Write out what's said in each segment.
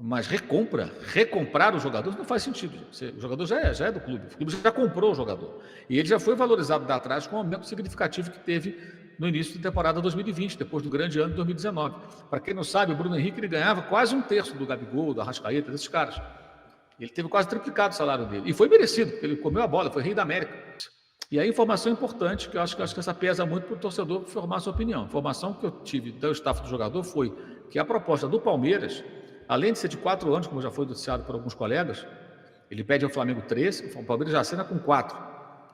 Mas recomprar o jogador não faz sentido. O jogador já é do clube. O clube já comprou o jogador. E ele já foi valorizado lá atrás com um aumento significativo que teve no início da temporada 2020, depois do grande ano de 2019. Para quem não sabe, o Bruno Henrique ele ganhava quase um terço do Gabigol, do Arrascaeta, desses caras. Ele teve quase triplicado o salário dele. E foi merecido, porque ele comeu a bola, foi rei da América. E a informação importante, que eu acho que essa pesa muito para o torcedor formar sua opinião. A informação que eu tive do staff do jogador foi que a proposta do Palmeiras, além de ser de 4 anos, como já foi noticiado por alguns colegas, ele pede ao Flamengo 3, o Palmeiras já assina com 4.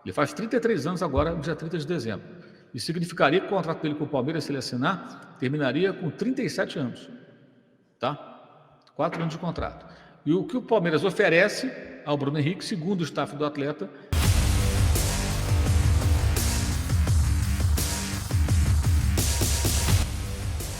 Ele faz 33 anos agora, no dia 30 de dezembro. Isso significaria que o contrato dele com o Palmeiras, se ele assinar, terminaria com 37 anos. Tá? 4 anos de contrato. E o que o Palmeiras oferece ao Bruno Henrique, segundo o staff do atleta...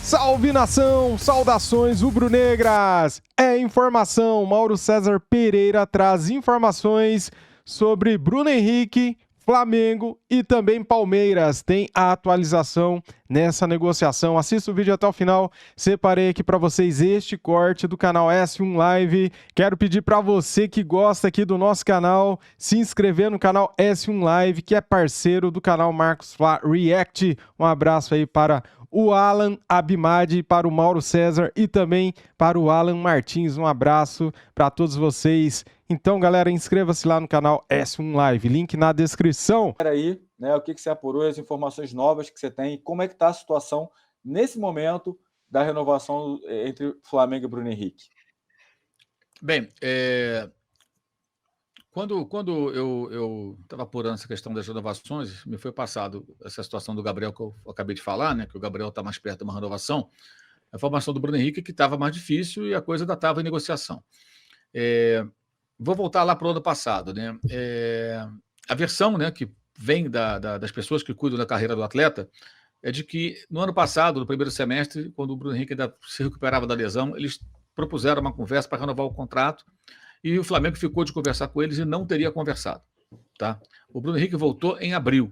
Salve nação, saudações rubro-negras! É informação, Mauro César Pereira traz informações sobre Bruno Henrique, Flamengo e também Palmeiras. Tem a atualização nessa negociação. Assista o vídeo até o final. Separei aqui para vocês este corte do canal S1 Live. Quero pedir para você que gosta aqui do nosso canal, se inscrever no canal S1 Live, que é parceiro do canal Marcos Fla React. Um abraço aí para o Alan Abimadi, para o Mauro César e também para o Alan Martins. Um abraço para todos vocês. Então, galera, inscreva-se lá no canal S1 Live, link na descrição. Aí, né, o que você apurou, as informações novas que você tem, como é que está a situação nesse momento da renovação entre Flamengo e Bruno Henrique? Bem, quando eu estava apurando essa questão das renovações, me foi passado essa situação do Gabriel que eu acabei de falar, né, que o Gabriel está mais perto de uma renovação, a formação do Bruno Henrique que estava mais difícil e a coisa ainda estava em negociação. Vou voltar lá para o ano passado, né? A versão, né, que vem das pessoas que cuidam da carreira do atleta é de que no ano passado, no primeiro semestre, quando o Bruno Henrique ainda se recuperava da lesão, eles propuseram uma conversa para renovar o contrato e o Flamengo ficou de conversar com eles e não teria conversado. Tá? O Bruno Henrique voltou em abril.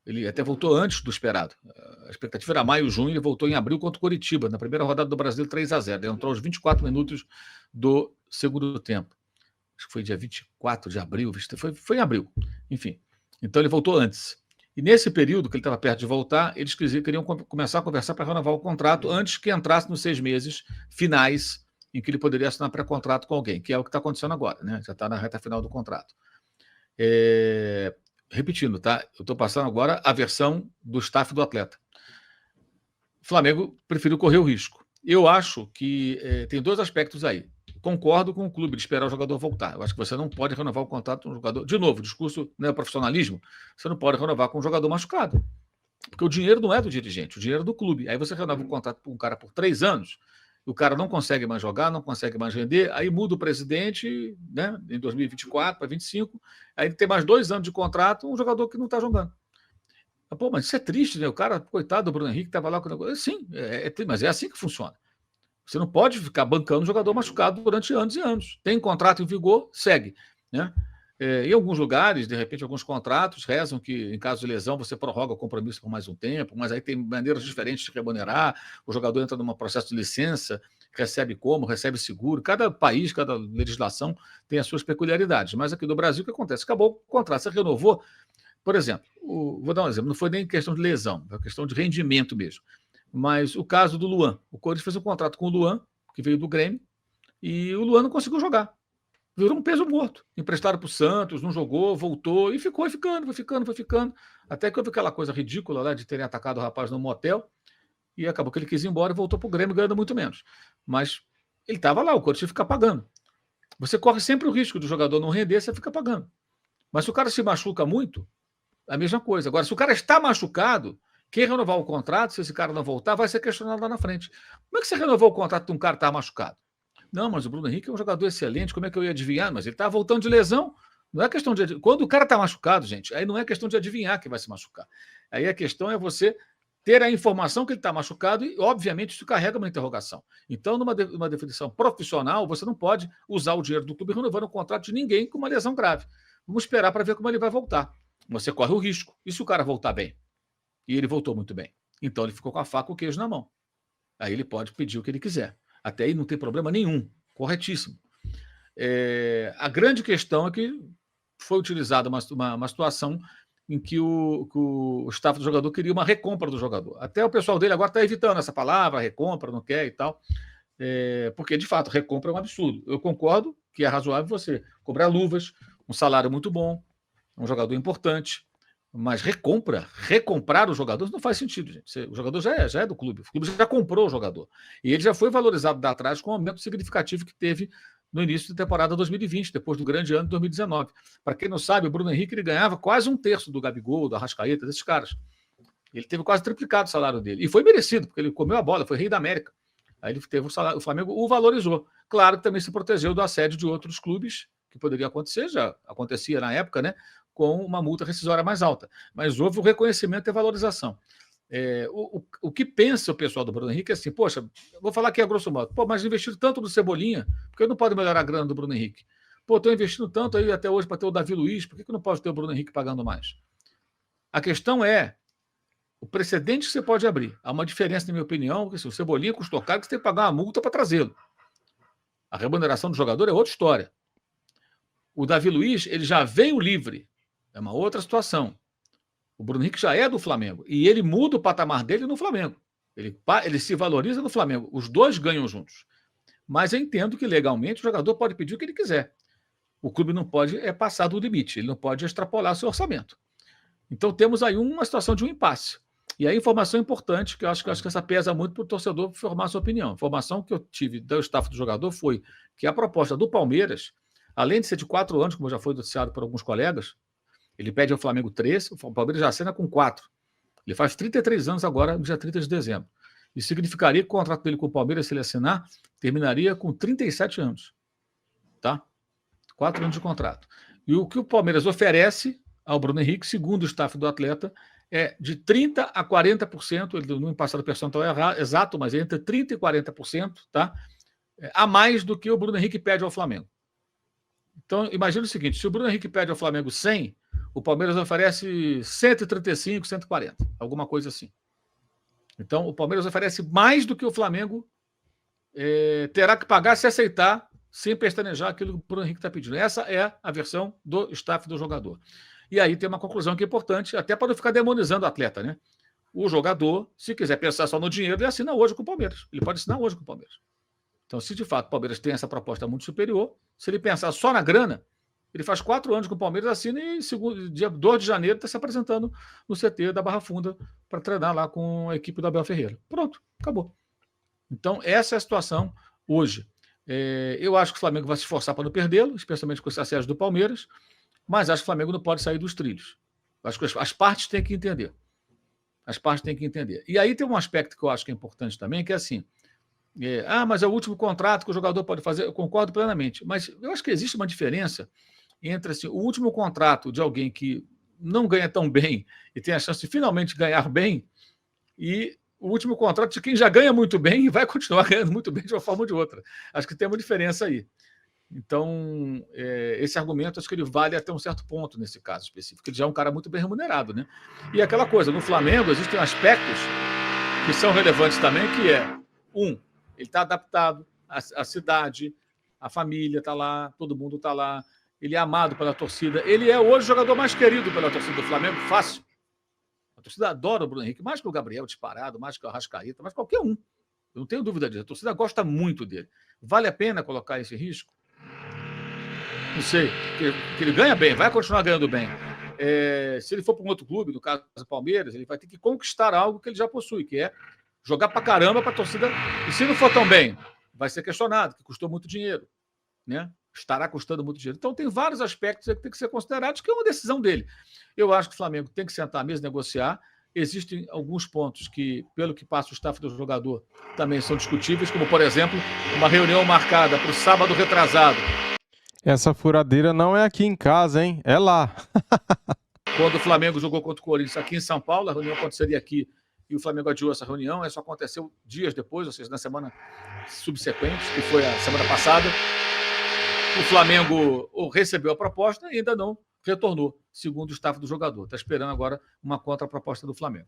Ele até voltou antes do esperado. A expectativa era maio, junho, ele voltou em abril contra o Coritiba, na primeira rodada do Brasil, 3-0. Ele entrou aos 24 minutos do segundo tempo. Acho que foi dia 24 de abril, foi em abril, enfim. Então ele voltou antes. E nesse período que ele estava perto de voltar, eles queriam começar a conversar para renovar o contrato antes que entrasse nos 6 meses finais em que ele poderia assinar pré-contrato com alguém, que é o que está acontecendo agora, né? Já está na reta final do contrato. Repetindo, tá? Eu estou passando agora a versão do staff do atleta. O Flamengo preferiu correr o risco. Eu acho que tem 2 aspectos aí. Concordo com o clube de esperar o jogador voltar. Eu acho que você não pode renovar o contrato com um jogador. De novo, o discurso não é profissionalismo. Você não pode renovar com um jogador machucado. Porque o dinheiro não é do dirigente, o dinheiro é do clube. Aí você renova o contrato com um cara por 3 anos, e o cara não consegue mais jogar, não consegue mais render, aí muda o presidente, né, em 2024 para 2025, aí tem mais 2 anos de contrato, um jogador que não está jogando. Pô, mas isso é triste, né? O cara, coitado do Bruno Henrique, estava lá com o negócio. Sim, mas é assim que funciona. Você não pode ficar bancando jogador machucado durante anos e anos. Tem contrato em vigor, segue. Né? Em alguns lugares, de repente, alguns contratos rezam que, em caso de lesão, você prorroga o compromisso por mais um tempo, mas aí tem maneiras diferentes de remunerar. O jogador entra num processo de licença, recebe seguro. Cada país, cada legislação tem as suas peculiaridades. Mas aqui no Brasil, o que acontece? Acabou o contrato, você renovou. Por exemplo, vou dar um exemplo, não foi nem questão de lesão, foi questão de rendimento mesmo. Mas o caso do Luan. O Corinthians fez um contrato com o Luan, que veio do Grêmio, e o Luan não conseguiu jogar. Virou um peso morto. Emprestaram para o Santos, não jogou, voltou, e foi ficando. Até que houve aquela coisa ridícula lá de terem atacado o rapaz no motel, e acabou que ele quis ir embora e voltou para o Grêmio ganhando muito menos. Mas ele estava lá, o Corinthians fica pagando. Você corre sempre o risco do jogador não render, você fica pagando. Mas se o cara se machuca muito, a mesma coisa. Agora, se o cara está machucado, quem renovar o contrato, se esse cara não voltar, vai ser questionado lá na frente. Como é que você renovou o contrato de um cara que está machucado? Não, mas o Bruno Henrique é um jogador excelente, como é que eu ia adivinhar? Mas ele está voltando de lesão. Não é questão de... Quando o cara está machucado, gente, aí não é questão de adivinhar que vai se machucar. Aí a questão é você ter a informação que ele está machucado e, obviamente, isso carrega uma interrogação. Então, numa definição profissional, você não pode usar o dinheiro do clube renovando o contrato de ninguém com uma lesão grave. Vamos esperar para ver como ele vai voltar. Você corre o risco. E se o cara voltar bem? E ele voltou muito bem. Então ele ficou com a faca e o queijo na mão. Aí ele pode pedir o que ele quiser. Até aí não tem problema nenhum, corretíssimo. A grande questão é que foi utilizada uma situação em que o staff do jogador queria uma recompra do jogador. Até o pessoal dele agora está evitando essa palavra, recompra, não quer e tal, porque, de fato, recompra é um absurdo. Eu concordo que é razoável você cobrar luvas, um salário muito bom, um jogador importante, mas recomprar o jogador não faz sentido, gente. O jogador já é do clube, o clube já comprou o jogador. E ele já foi valorizado lá atrás com um aumento significativo que teve no início da temporada 2020, depois do grande ano de 2019. Para quem não sabe, o Bruno Henrique ele ganhava quase 1/3 do Gabigol, do Arrascaeta, desses caras. Ele teve quase triplicado o salário dele. E foi merecido, porque ele comeu a bola, foi rei da América. Aí ele teve o Flamengo o valorizou. Claro que também se protegeu do assédio de outros clubes, que poderia acontecer, já acontecia na época, né? Com uma multa rescisória mais alta. Mas houve o reconhecimento e a valorização. O que pensa o pessoal do Bruno Henrique é assim, poxa, vou falar aqui a grosso modo, mas investiram tanto no Cebolinha, por que não pode melhorar a grana do Bruno Henrique? Estou investindo tanto aí até hoje para ter o Davi Luiz, por que não pode ter o Bruno Henrique pagando mais? A questão é o precedente que você pode abrir. Há uma diferença, na minha opinião, porque se o Cebolinha custou caro, você tem que pagar uma multa para trazê-lo. A remuneração do jogador é outra história. O Davi Luiz, ele já veio livre, é uma outra situação. O Bruno Henrique já é do Flamengo e ele muda o patamar dele no Flamengo. Ele se valoriza no Flamengo. Os dois ganham juntos. Mas eu entendo que legalmente o jogador pode pedir o que ele quiser. O clube não pode passar do limite, ele não pode extrapolar seu orçamento. Então temos aí uma situação de um impasse. E a informação importante, que eu acho que essa pesa muito para o torcedor formar sua opinião. A informação que eu tive do staff do jogador foi que a proposta do Palmeiras, além de ser de 4 anos, como já foi noticiado por alguns colegas, ele pede ao Flamengo 3, o Palmeiras já assina com 4. Ele faz 33 anos agora, no dia 30 de dezembro. Isso significaria que o contrato dele com o Palmeiras, se ele assinar, terminaria com 37 anos. Tá? 4 anos de contrato. E o que o Palmeiras oferece ao Bruno Henrique, segundo o staff do atleta, é de 30% a 40%, ele não me passou o percentual exato, mas é entre 30% e 40%, tá? A mais do que o Bruno Henrique pede ao Flamengo. Então, imagina o seguinte, se o Bruno Henrique pede ao Flamengo 100, o Palmeiras oferece 135, 140, alguma coisa assim. Então, o Palmeiras oferece mais do que o Flamengo terá que pagar se aceitar, sem pestanejar aquilo que o Bruno Henrique está pedindo. Essa é a versão do staff do jogador. E aí tem uma conclusão que é importante, até para não ficar demonizando o atleta, né? O jogador, se quiser pensar só no dinheiro, ele assina hoje com o Palmeiras. Ele pode assinar hoje com o Palmeiras. Então, se de fato o Palmeiras tem essa proposta muito superior, se ele pensar só na grana, ele faz 4 anos com o Palmeiras, assina e dia 2 de janeiro está se apresentando no CT da Barra Funda para treinar lá com a equipe do Abel Ferreira. Pronto, acabou. Então, essa é a situação hoje. Eu acho que o Flamengo vai se esforçar para não perdê-lo, especialmente com esse acesso do Palmeiras, mas acho que o Flamengo não pode sair dos trilhos. Acho que as partes têm que entender. As partes têm que entender. E aí tem um aspecto que eu acho que é importante também, que é assim, mas é o último contrato que o jogador pode fazer. Eu concordo plenamente, mas eu acho que existe uma diferença entre assim, o último contrato de alguém que não ganha tão bem e tem a chance de finalmente ganhar bem e o último contrato de quem já ganha muito bem e vai continuar ganhando muito bem de uma forma ou de outra. Acho que tem uma diferença aí. Então, esse argumento, acho que ele vale até um certo ponto nesse caso específico. Ele já é um cara muito bem remunerado, né? E aquela coisa, no Flamengo existem aspectos que são relevantes também, que é, ele está adaptado à cidade, a família está lá, todo mundo está lá, ele é amado pela torcida, ele é hoje o jogador mais querido pela torcida do Flamengo, fácil. A torcida adora o Bruno Henrique, mais que o Gabriel disparado, mais que o Arrascaeta, mais qualquer um. Eu não tenho dúvida disso. A torcida gosta muito dele. Vale a pena colocar esse risco? Não sei. Porque ele ganha bem, vai continuar ganhando bem. Se ele for para um outro clube, no caso do Palmeiras, ele vai ter que conquistar algo que ele já possui, que é jogar para caramba para a torcida. E se não for tão bem, vai ser questionado, que custou muito dinheiro, né? Estará custando muito dinheiro. Então, tem vários aspectos que tem que ser considerados, que é uma decisão dele. Eu acho que o Flamengo tem que sentar à mesa e negociar. Existem alguns pontos que, pelo que passa o staff do jogador, também são discutíveis, como, por exemplo, uma reunião marcada para o sábado retrasado. Essa furadeira não é aqui em casa, hein? É lá. Quando o Flamengo jogou contra o Corinthians aqui em São Paulo, a reunião aconteceria aqui e o Flamengo adiou essa reunião. Isso aconteceu dias depois, ou seja, na semana subsequente, que foi a semana passada. O Flamengo recebeu a proposta e ainda não retornou, segundo o staff do jogador. Está esperando agora uma contraproposta do Flamengo.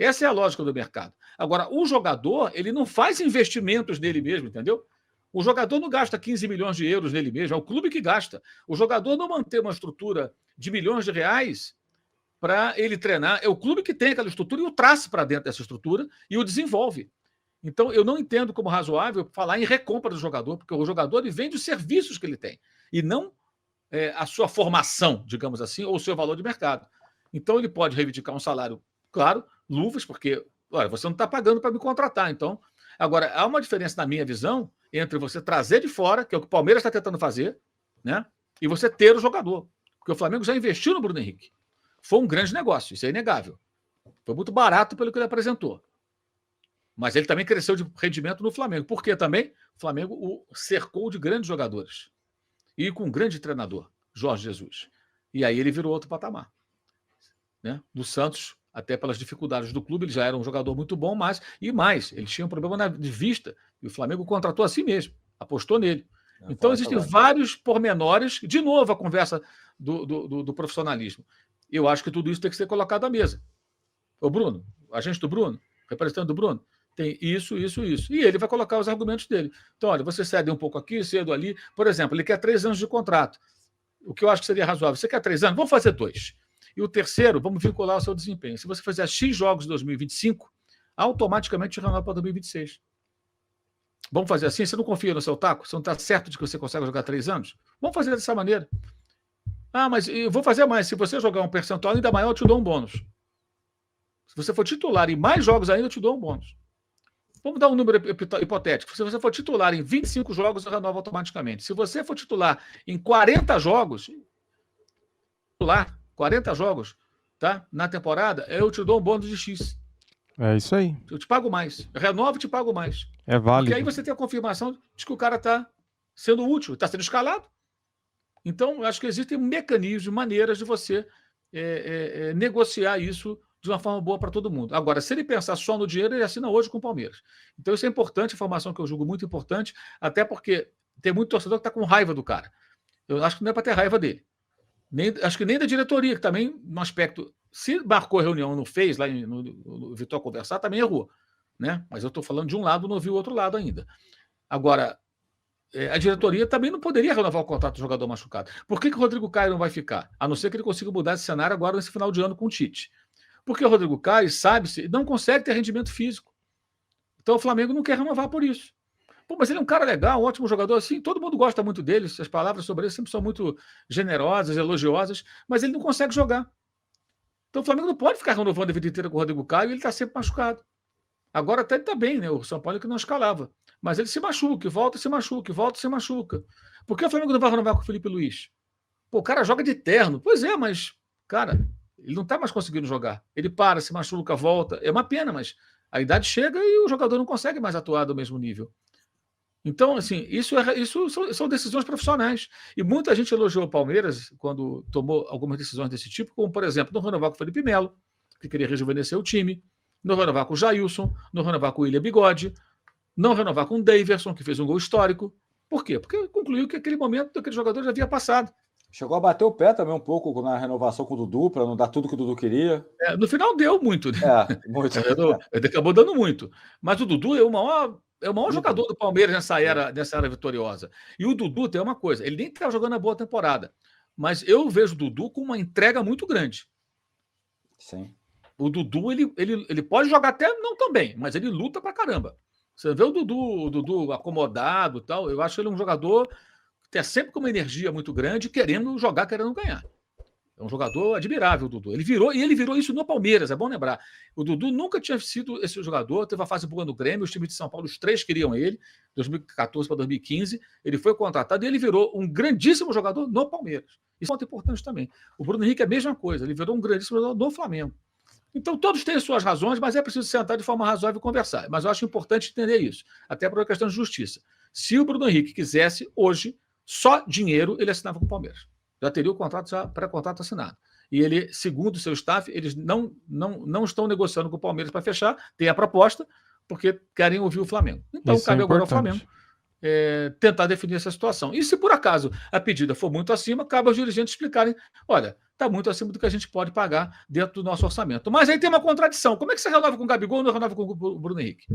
Essa é a lógica do mercado. Agora, o jogador, ele não faz investimentos nele mesmo, entendeu? O jogador não gasta 15 milhões de euros nele mesmo, é o clube que gasta. O jogador não mantém uma estrutura de milhões de reais para ele treinar. É o clube que tem aquela estrutura e o traz para dentro dessa estrutura e o desenvolve. Então, eu não entendo como razoável falar em recompra do jogador, porque o jogador ele vende os serviços que ele tem, e não a sua formação, digamos assim, ou o seu valor de mercado. Então, ele pode reivindicar um salário, claro, luvas, porque olha, você não está pagando para me contratar. Então, agora, há uma diferença, na minha visão, entre você trazer de fora, que é o que o Palmeiras está tentando fazer, né, e você ter o jogador. Porque o Flamengo já investiu no Bruno Henrique. Foi um grande negócio, isso é inegável. Foi muito barato pelo que ele apresentou. Mas ele também cresceu de rendimento no Flamengo. Porque também o Flamengo o cercou de grandes jogadores. E com um grande treinador, Jorge Jesus. E aí ele virou outro patamar. Né? Do Santos, até pelas dificuldades do clube, ele já era um jogador muito bom, mas ele tinha um problema de vista. E o Flamengo contratou a si mesmo, apostou nele. Então existem vários pormenores. De novo, a conversa do profissionalismo. Eu acho que tudo isso tem que ser colocado à mesa. O Bruno, agente do Bruno, representante do Bruno, tem isso. E ele vai colocar os argumentos dele. Então, olha, você cede um pouco aqui, cedo ali. Por exemplo, ele quer 3 anos de contrato. O que eu acho que seria razoável. Você quer 3 anos? Vamos fazer 2. E o terceiro, vamos vincular ao seu desempenho. Se você fizer X jogos em 2025, automaticamente renova para 2026. Vamos fazer assim? Você não confia no seu taco? Você não está certo de que você consegue jogar 3 anos? Vamos fazer dessa maneira. Ah, mas eu vou fazer mais. Se você jogar um percentual ainda maior, eu te dou um bônus. Se você for titular em mais jogos ainda, eu te dou um bônus. Vamos dar um número hipotético. Se você for titular em 25 jogos, eu renovo automaticamente. Se você for titular em 40 jogos, 40 jogos, tá? Na temporada, eu te dou um bônus de X. É isso aí. Eu te pago mais. Eu renovo e te pago mais. É válido. Porque aí você tem a confirmação de que o cara está sendo útil, está sendo escalado. Então, eu acho que existem mecanismos, maneiras de você negociar isso de uma forma boa para todo mundo. Agora, se ele pensar só no dinheiro, ele assina hoje com o Palmeiras. Então, isso é importante, informação que eu julgo muito importante, até porque tem muito torcedor que está com raiva do cara. Eu acho que não é para ter raiva dele. Acho que nem da diretoria, que também, no aspecto, se marcou a reunião, não fez, lá no Vitória Conversar, também errou. Né? Mas eu estou falando de um lado, não vi o outro lado ainda. Agora, a diretoria também não poderia renovar o contrato do jogador machucado. Por que o Rodrigo Caio não vai ficar? A não ser que ele consiga mudar esse cenário agora nesse final de ano com o Tite. Porque o Rodrigo Caio, sabe-se, não consegue ter rendimento físico. Então o Flamengo não quer renovar por isso. Pô, mas ele é um cara legal, um ótimo jogador, assim, todo mundo gosta muito dele, as palavras sobre ele sempre são muito generosas, elogiosas, mas ele não consegue jogar. Então o Flamengo não pode ficar renovando a vida inteira com o Rodrigo Caio e ele está sempre machucado. Agora até ele está bem, né? O São Paulo que não escalava. Mas ele se machuca, volta, se machuca, volta, se machuca. Por que o Flamengo não vai renovar com o Felipe Luiz? Pô, o cara joga de terno. Pois é, mas, cara, ele não está mais conseguindo jogar. Ele para, se machuca, volta. É uma pena, mas a idade chega e o jogador não consegue mais atuar do mesmo nível. Então, assim, isso são decisões profissionais. E muita gente elogiou o Palmeiras quando tomou algumas decisões desse tipo, como, por exemplo, não renovar com o Felipe Melo, que queria rejuvenescer o time, não renovar com o Jailson, não renovar com o William Bigode, não renovar com o Daverson, que fez um gol histórico. Por quê? Porque concluiu que aquele momento daquele jogador já havia passado. Chegou a bater o pé também um pouco na renovação com o Dudu, para não dar tudo que o Dudu queria. No final deu muito. Né? Muito. Ele acabou dando muito. Mas o Dudu é o maior jogador do Palmeiras nessa era vitoriosa. E o Dudu tem uma coisa, ele nem está jogando a boa temporada, mas eu vejo o Dudu com uma entrega muito grande. Sim. O Dudu, ele pode jogar até não tão bem, mas ele luta pra caramba. Você vê o Dudu acomodado e tal, eu acho ele um jogador que tem sempre com uma energia muito grande, querendo jogar, querendo ganhar. É um jogador admirável, o Dudu. Ele virou isso no Palmeiras, é bom lembrar. O Dudu nunca tinha sido esse jogador, teve a fase boa no Grêmio, os times de São Paulo, os 3 queriam ele, 2014 para 2015, ele foi contratado e ele virou um grandíssimo jogador no Palmeiras. Isso é muito importante também. O Bruno Henrique é a mesma coisa, ele virou um grandíssimo jogador no Flamengo. Então, todos têm suas razões, mas é preciso sentar de forma razoável e conversar. Mas eu acho importante entender isso, até por uma questão de justiça. Se o Bruno Henrique quisesse, hoje, só dinheiro, ele assinava com o Palmeiras. Já teria o pré-contrato assinado. E ele, segundo o seu staff, eles não estão negociando com o Palmeiras para fechar, tem a proposta, porque querem ouvir o Flamengo. Então, cabe agora ao Flamengo tentar definir essa situação. E se por acaso a pedida for muito acima, cabe aos dirigentes explicarem, olha, está muito acima do que a gente pode pagar dentro do nosso orçamento. Mas aí tem uma contradição. Como é que você renova com o Gabigol e não renova com o Bruno Henrique?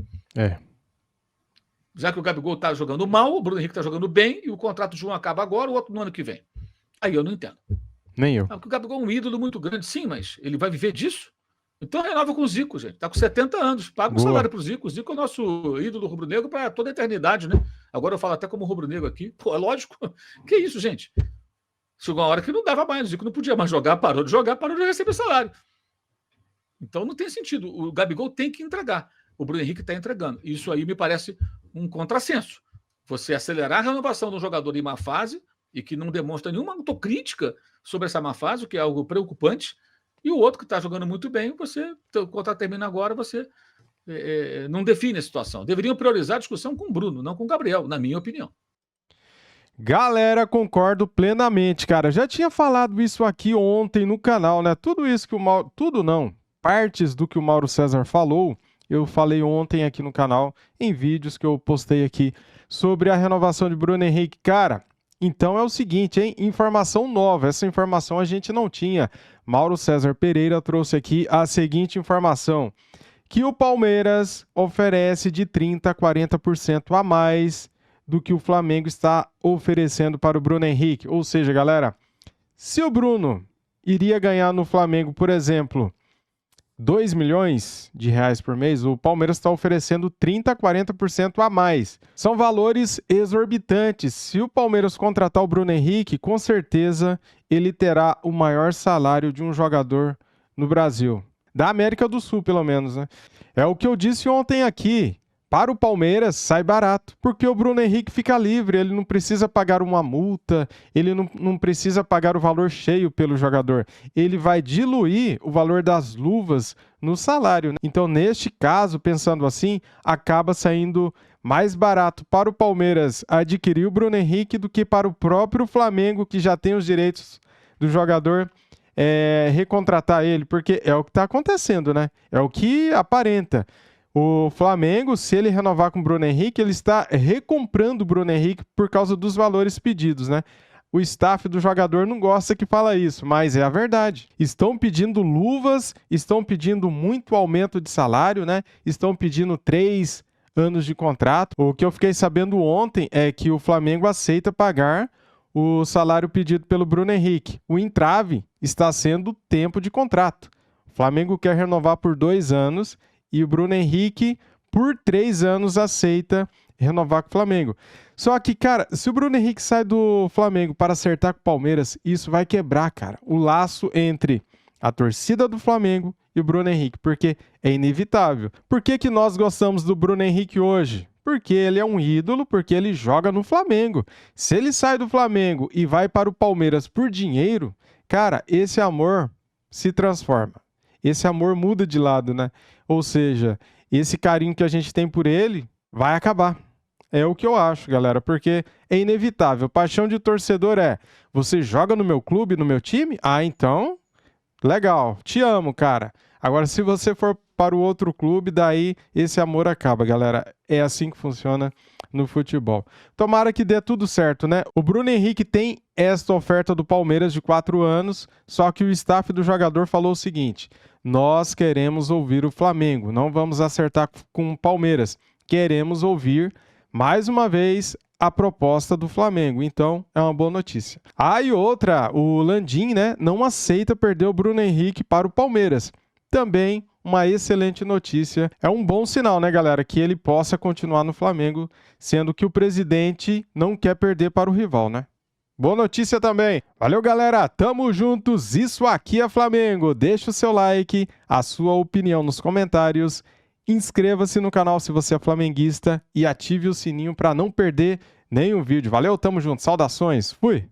Já que o Gabigol está jogando mal, o Bruno Henrique está jogando bem, e o contrato de um acaba agora, o outro no ano que vem. Aí eu não entendo. Nem eu. Porque o Gabigol é um ídolo muito grande, sim, mas ele vai viver disso? Então renova com o Zico, gente. Está com 70 anos. Paga um salário para o Zico. O Zico é o nosso ídolo rubro-negro para toda a eternidade, né? Agora eu falo até como rubro-negro aqui. Pô, é lógico. Que isso, gente? Chegou uma hora que não dava mais. O Zico não podia mais jogar, parou de receber salário. Então não tem sentido. O Gabigol tem que entregar. O Bruno Henrique está entregando. Isso aí me parece um contrassenso. Você acelerar a renovação de um jogador em má fase e que não demonstra nenhuma autocrítica sobre essa má fase, o que é algo preocupante, e o outro que está jogando muito bem, o contrato termina agora, você não define a situação. Deveriam priorizar a discussão com o Bruno, não com o Gabriel, na minha opinião. Galera, concordo plenamente, cara. Já tinha falado isso aqui ontem no canal, né? Tudo isso que o Mauro... Tudo não. Partes do que o Mauro César falou, eu falei ontem aqui no canal, em vídeos que eu postei aqui, sobre a renovação de Bruno Henrique. Cara, então é o seguinte, hein? Informação nova. Essa informação a gente não tinha. Mauro César Pereira trouxe aqui a seguinte informação, que o Palmeiras oferece de 30% a 40% a mais do que o Flamengo está oferecendo para o Bruno Henrique. Ou seja, galera, se o Bruno iria ganhar no Flamengo, por exemplo, 2 milhões de reais por mês, o Palmeiras está oferecendo 30% a 40% a mais. São valores exorbitantes. Se o Palmeiras contratar o Bruno Henrique, com certeza ele terá o maior salário de um jogador no Brasil. Da América do Sul, pelo menos, né? É o que eu disse ontem aqui. Para o Palmeiras, sai barato, porque o Bruno Henrique fica livre, ele não precisa pagar uma multa, ele não precisa pagar o valor cheio pelo jogador. Ele vai diluir o valor das luvas no salário, né? Então, neste caso, pensando assim, acaba saindo mais barato para o Palmeiras adquirir o Bruno Henrique do que para o próprio Flamengo, que já tem os direitos do jogador, recontratar ele, porque é o que está acontecendo, né? É o que aparenta. O Flamengo, se ele renovar com o Bruno Henrique, ele está recomprando o Bruno Henrique por causa dos valores pedidos, né? O staff do jogador não gosta que fala isso, mas é a verdade. Estão pedindo luvas, estão pedindo muito aumento de salário, né? Estão pedindo 3 anos de contrato. O que eu fiquei sabendo ontem é que o Flamengo aceita pagar o salário pedido pelo Bruno Henrique. O entrave está sendo o tempo de contrato. O Flamengo quer renovar por 2 anos e o Bruno Henrique, por 3 anos, aceita renovar com o Flamengo. Só que, cara, se o Bruno Henrique sai do Flamengo para acertar com o Palmeiras, isso vai quebrar, cara, o laço entre a torcida do Flamengo e o Bruno Henrique, porque é inevitável. Por que nós gostamos do Bruno Henrique hoje? Porque ele é um ídolo, porque ele joga no Flamengo. Se ele sai do Flamengo e vai para o Palmeiras por dinheiro, cara, esse amor se transforma. Esse amor muda de lado, né? Ou seja, esse carinho que a gente tem por ele vai acabar. É o que eu acho, galera, porque é inevitável. Paixão de torcedor você joga no meu clube, no meu time? Ah, então, legal, te amo, cara. Agora, se você for para o outro clube, daí esse amor acaba, galera. É assim que funciona no futebol. Tomara que dê tudo certo, né? O Bruno Henrique tem esta oferta do Palmeiras de 4 anos, só que o staff do jogador falou o seguinte: nós queremos ouvir o Flamengo, não vamos acertar com o Palmeiras. Queremos ouvir, mais uma vez, a proposta do Flamengo. Então, é uma boa notícia. E outra, o Landim, né, não aceita perder o Bruno Henrique para o Palmeiras. Também uma excelente notícia. É um bom sinal, né, galera, que ele possa continuar no Flamengo, sendo que o presidente não quer perder para o rival, né? Boa notícia também. Valeu, galera. Tamo juntos. Isso aqui é Flamengo. Deixa o seu like, a sua opinião nos comentários. Inscreva-se no canal se você é flamenguista e ative o sininho para não perder nenhum vídeo. Valeu, tamo junto. Saudações. Fui.